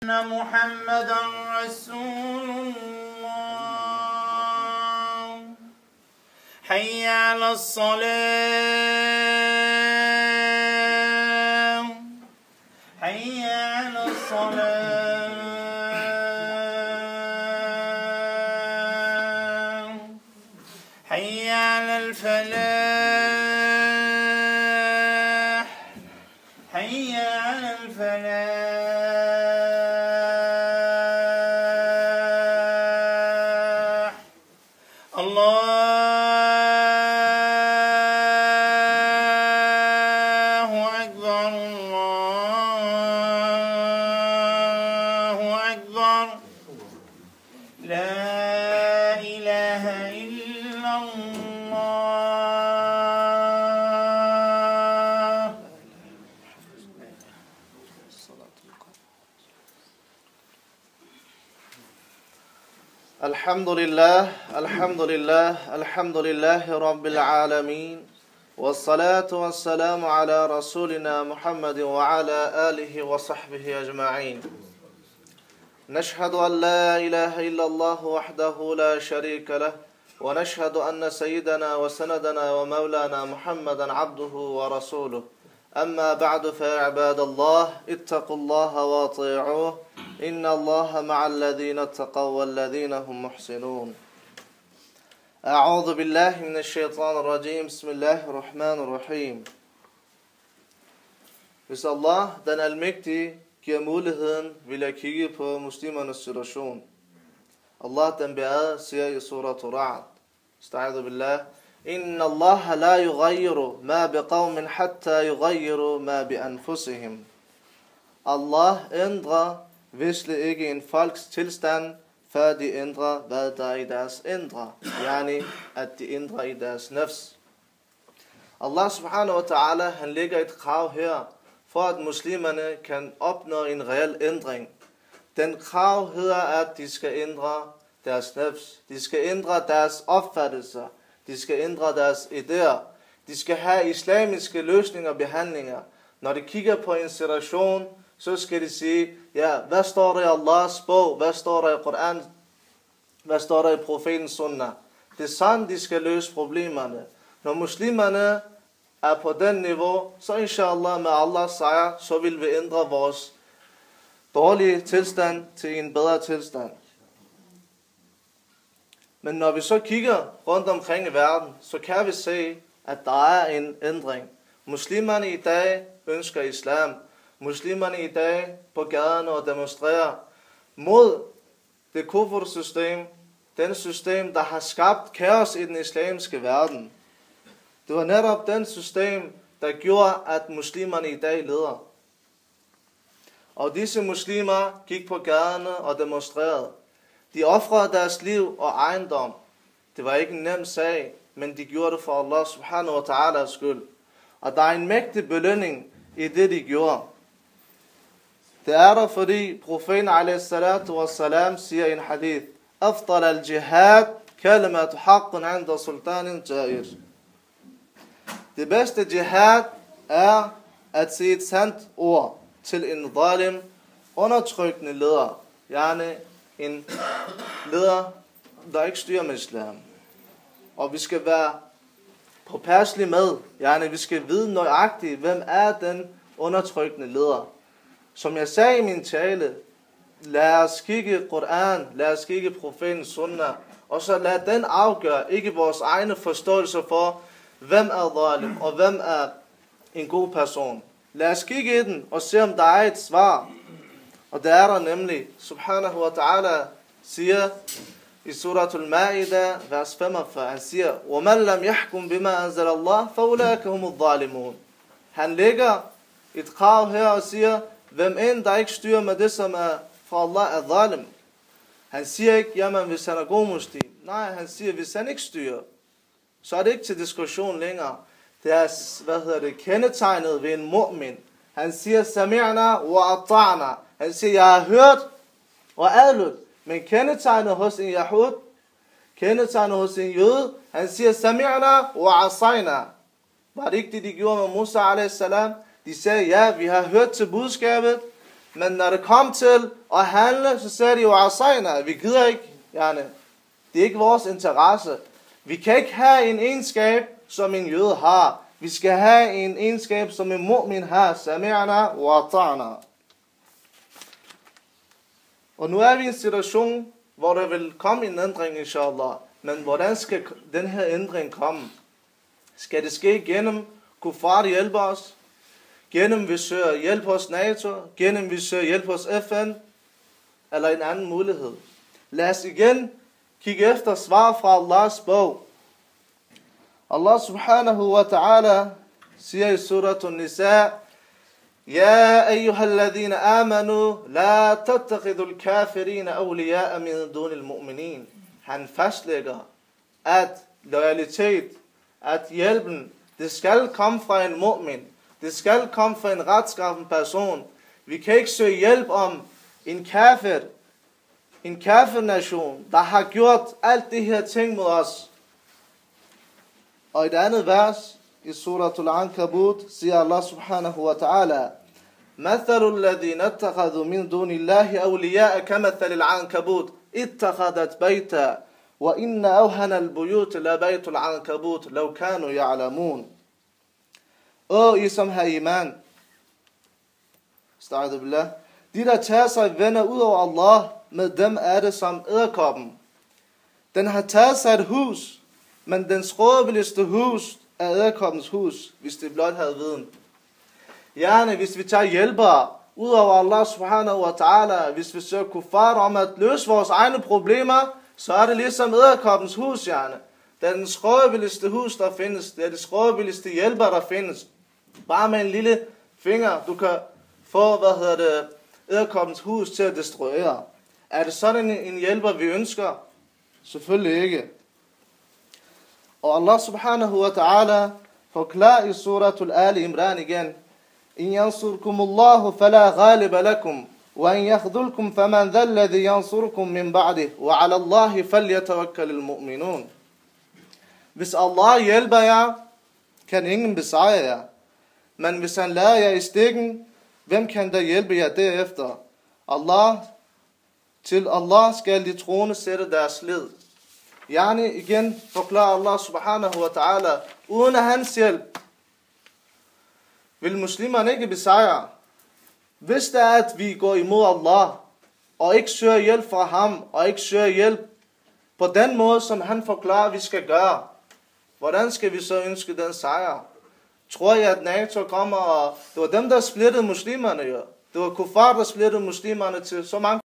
محمد رسول الله حي على الصلاة حي على الصلاة حي على الفلاح حي على الفلاح الحمد لله رب العالمين والصلاة والسلام على رسولنا محمد وعلى آله وصحبه أجمعين نشهد أن لا إله إلا الله وحده لا شريك له ونشهد أن سيدنا وسندنا ومولانا محمدا عبده ورسوله أما بعد فيا عباد الله اتقوا الله واطيعوه إن الله مع الذين اتقوا والذين هم محسنون أعوذ بالله من الشيطان الرجيم بسم الله الرحمن الرحيم. Hvis Allah, den almægtige, giver muligheden, vil jeg kigge på muslimernes situation. Allah, den beæret, siger i surah Ra'd, استعيذ بالله إن الله لا يغير ما بقوم حتى يغيروا ما بأنفسهم. Allah ændrer visle ikke en folks tilstand, før de ændrer, hvad der er i deres indre. Yani, at de ændrer i deres nafs. Allah subhanahu wa ta'ala, han lægger et krav her, for at muslimerne kan opnå en reel ændring. Den krav hedder, at de skal ændre deres nafs. De skal ændre deres opfattelser. De skal ændre deres idéer. De skal have islamiske løsninger og behandlinger. Når de kigger på en situation, så skal de sige, ja, hvad står der i Allahs bog? Hvad står der i Koran? Hvad står der i profetens sunnah? Det er sådan, de skal løse problemerne. Når muslimerne er på den niveau, så inshallah med Allahs sejr, så vil vi ændre vores dårlige tilstand til en bedre tilstand. Men når vi så kigger rundt omkring i verden, så kan vi se, at der er en ændring. Muslimerne i dag ønsker islam. Muslimerne i dag på gaderne og demonstrerer mod det kufr-system, den system, der har skabt kaos i den islamiske verden. Det var netop den system, der gjorde, at muslimerne i dag leder. Og disse muslimer gik på gaderne og demonstrerede. De ofrede deres liv og ejendom. Det var ikke en nem sag, men de gjorde det for Allah subhanahu wa ta'ala's skyld. Og der er en mægtig belønning i det, de gjorde. Det er der, fordi profeten a.s. siger i en hadith, Afdal al-jihad, kalimatu haqqun inda sultanin jair. Det bedste jihad er at sige et sandt ord til en zalim, undertrykkende leder. Yani en leder, der ikke styrer med islam. Og vi skal være påpasselige med, yani vi skal vide nøjagtigt, hvem er den undertrykkende leder. Som jeg sagde i min tale, lad os kigge Koran, lad os kigge profetens sunnah, og så lad den afgøre, ikke vores egne forståelser for, hvem er zalim, og hvem er en god person. Lad os kigge i den, og se om der er et svar. Og det er der nemlig, subhanahu wa ta'ala siger i surah al-Ma'idah, vers 45, han siger, وَمَنْ لَمْ يَحْكُمْ بِمَا أَنزَلَ اللَّهِ فَأُولَٰئِكَ هُمُ الظَّالِمُونَ. Han lægger et krav her og siger, hvem end der ikke styrer med det, som er fra Allah, er zalim. Han siger ikke, jamen hvis han er god muslim. Nej, han siger, hvis han ikke styrer, så er det ikke til diskussion længere. Det er, kendetegnet ved en mu'min. Han siger, sami'na wa ata'na. Han siger, jeg har hørt og adlydt. Men kendetegnet hos en yahud, kendetegnet hos en jøde, han siger, sami'na wa asayna. Var det ikke det, de gjorde med Musa a.s.? De sagde, ja, vi har hørt til budskabet, Men når det kom til at handle, så sagde de jo asajna, vi gider ikke, yani, det er ikke vores interesse. Vi kan ikke have en egenskab, som en jøde har. Vi skal have en egenskab, som en mu'min har. Sami'na wa ta'na. Og nu er vi i en situation, hvor der vil komme en ændring, inshallah. Men hvordan skal den her ændring komme? Skal det ske gennem kuffar hjælper os? Gennem vi søger hjælp hos NATO? Gennem vi søger hjælp hos FN? Eller en anden mulighed? Lad os igen kigge efter svar fra Allahs bog. Allah subhanahu wa ta'ala siger i surat Nisa: يا أيها الذين آمنوا لا تتخذوا الكافرين أولياء من دون المؤمنين. Han fastlægger, at loyalitet, at hjælpen, det skal komme fra en mu'min. Det skal komme fra en retskaffen person. Vi kan ikke søge hjælp om en kafir-nation, der har gjort alt det her ting mod os. Og i det andet vers, i suratul Ankabut, siger Allah subhanahu wa ta'ala: مثل الذين اتخذوا من دون الله أولياء كمثل العنكبوت اتخذت بيتا وإن أوهن البيوت لبيت العنكبوت لو كانوا يعلمون. I som har iman, sta'adu billah, de der tager sig venner ud over Allah, med dem er det som edderkoppen. Den har taget sig et hus, men den skrøbeligste hus er edderkoppens hus, hvis det blot havde viden. Yani, hvis vi tager hjælpere ud over Allah subhanahu wa ta'ala, hvis vi søger kuffar om at løse vores egne problemer, så er det ligesom edderkoppens hus, yani. Det er den skrøbeligste hus, der findes. Det er det skrøbeligste hjælper, der findes. Bare med en lille finger, du kan få, edderkoppens hus til at destruere. Er det sådan en hjælper, vi ønsker? Selvfølgelig ikke. Og Allah subhanahu wa ta'ala forklarer i suratul Ali Imran igen: إن ينصركم الله فلا غالب لكم وإن يخذلكم فمن ذا الذي ينصركم من بعده وعلى الله فليتوكل المؤمنون. Hvis Allah hjælper jer, kan ingen besejre jer. Men hvis han lader jer i stikken, hvem kan der hjælpe jer derefter? Til Allah skal de troende sætte deres lid. Yani igen forklarer Allah subhanahu wa ta'ala, uden af hans hjælp vil muslimerne ikke besejre. Hvis det er, at vi går imod Allah, og ikke søger hjælp fra ham, og ikke søger hjælp på den måde, som han forklarer, vi skal gøre, hvordan skal vi så ønske den sejr? Tror jeg, at NATO kommer, og det var dem, der splittede muslimerne jo. Det var kuffar, der splittede muslimerne til så mange